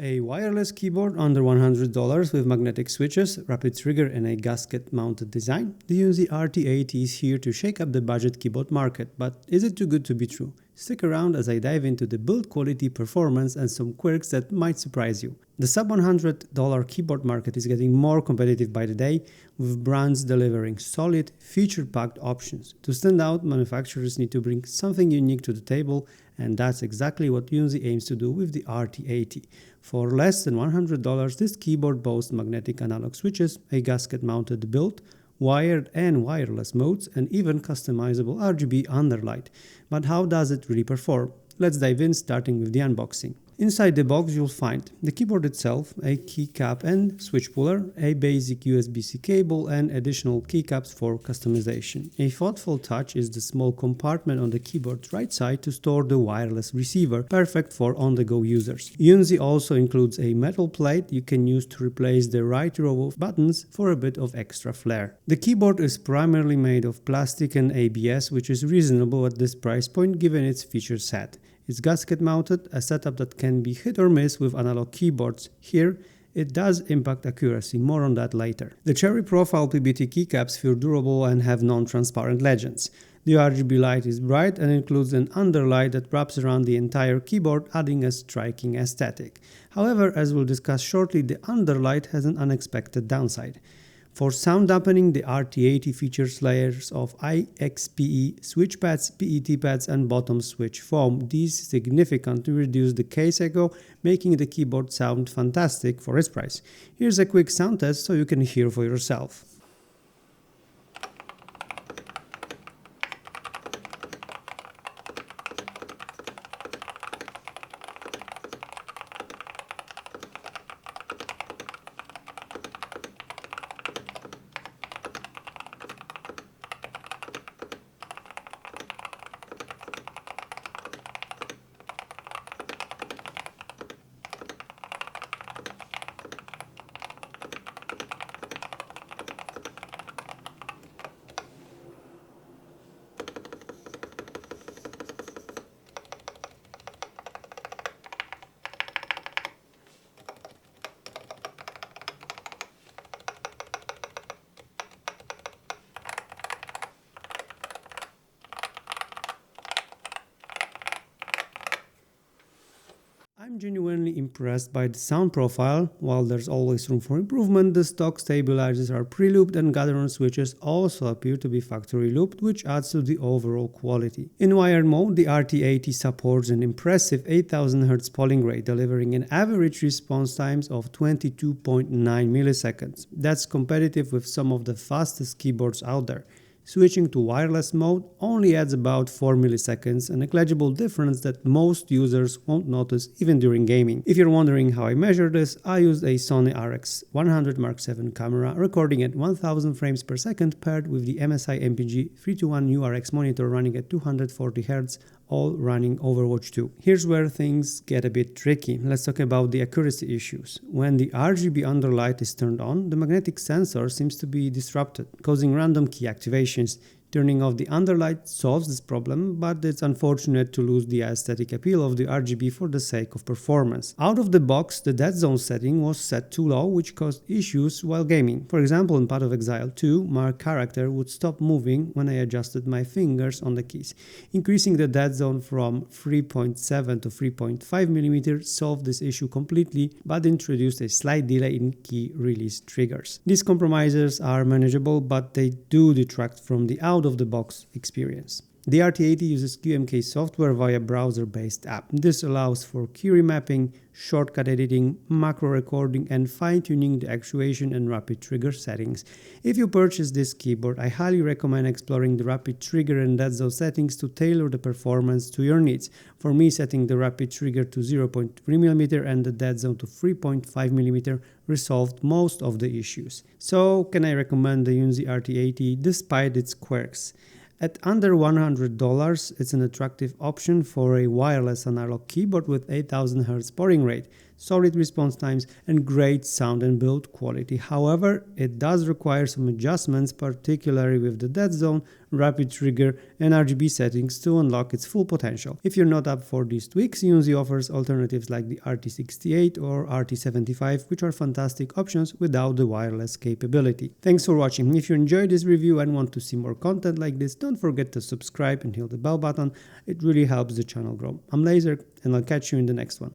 A wireless keyboard under $100 with magnetic switches, rapid trigger and a gasket-mounted design. The Yunzii RT80 is here to shake up the budget keyboard market, but is it too good to be true? Stick around as I dive into the build quality, performance and some quirks that might surprise you. The sub-$100 keyboard market is getting more competitive by the day, with brands delivering solid, feature-packed options. To stand out, manufacturers need to bring something unique to the table, and that's exactly what Yunzii aims to do with the RT80. For less than $100, this keyboard boasts magnetic analog switches, a gasket-mounted build, wired and wireless modes, and even customizable RGB underlight. But how does it really perform? Let's dive in, starting with the unboxing. Inside the box you'll find the keyboard itself, a keycap and switch puller, a basic USB-C cable and additional keycaps for customization. A thoughtful touch is the small compartment on the keyboard's right side to store the wireless receiver, perfect for on-the-go users. Yunzii also includes a metal plate you can use to replace the right row of buttons for a bit of extra flair. The keyboard is primarily made of plastic and ABS, which is reasonable at this price point given its feature set. It's gasket mounted, a setup that can be hit or miss with analog keyboards. Here, it does impact accuracy, more on that later. The cherry profile PBT keycaps feel durable and have non-transparent legends. The RGB light is bright and includes an underlight that wraps around the entire keyboard, adding a striking aesthetic. However, as we'll discuss shortly, the underlight has an unexpected downside. For sound dampening, the RT80 features layers of IXPE switch pads, PET pads and bottom switch foam. These significantly reduce the case echo, making the keyboard sound fantastic for its price. Here's a quick sound test so you can hear for yourself. I'm genuinely impressed by the sound profile. While there's always room for improvement, the stock stabilizers are pre-looped and gather-on switches also appear to be factory looped, which adds to the overall quality. In wired mode, the RT80 supports an impressive 8000 Hz polling rate, delivering an average response times of 22.9 milliseconds. That's competitive with some of the fastest keyboards out there. Switching to wireless mode only adds about 4 milliseconds, a negligible difference that most users won't notice even during gaming. If you're wondering how I measure this, I used a Sony RX100 Mark VII camera recording at 1000 frames per second paired with the MSI MPG 321 URX monitor running at 240 Hz, all running Overwatch 2. Here's where things get a bit tricky. Let's talk about the accuracy issues. When the RGB underlight is turned on, the magnetic sensor seems to be disrupted, causing random key activations. Turning off the underlight solves this problem, but it's unfortunate to lose the aesthetic appeal of the RGB for the sake of performance. Out of the box, the dead zone setting was set too low, which caused issues while gaming. For example, in Path of Exile 2, my character would stop moving when I adjusted my fingers on the keys. Increasing the dead zone from 3.7 to 3.5 mm solved this issue completely, but introduced a slight delay in key release triggers. These compromises are manageable, but they do detract from the out-of-the-box experience. The RT80 uses QMK software via browser-based app. This allows for key remapping, shortcut editing, macro recording, and fine-tuning the actuation and rapid trigger settings. If you purchase this keyboard, I highly recommend exploring the rapid trigger and dead zone settings to tailor the performance to your needs. For me, setting the rapid trigger to 0.3 mm and the dead zone to 3.5 mm resolved most of the issues. So, can I recommend the Yunzii RT80 despite its quirks? At under $100, it's an attractive option for a wireless analog keyboard with 8000 Hz polling rate. solid response times, and great sound and build quality. However, it does require some adjustments, particularly with the dead zone, rapid trigger, and RGB settings to unlock its full potential. If you're not up for these tweaks, Yunzii offers alternatives like the RT68 or RT75, which are fantastic options without the wireless capability. Thanks for watching. If you enjoyed this review and want to see more content like this, don't forget to subscribe and hit the bell button. It really helps the channel grow. I'm Laser, and I'll catch you in the next one.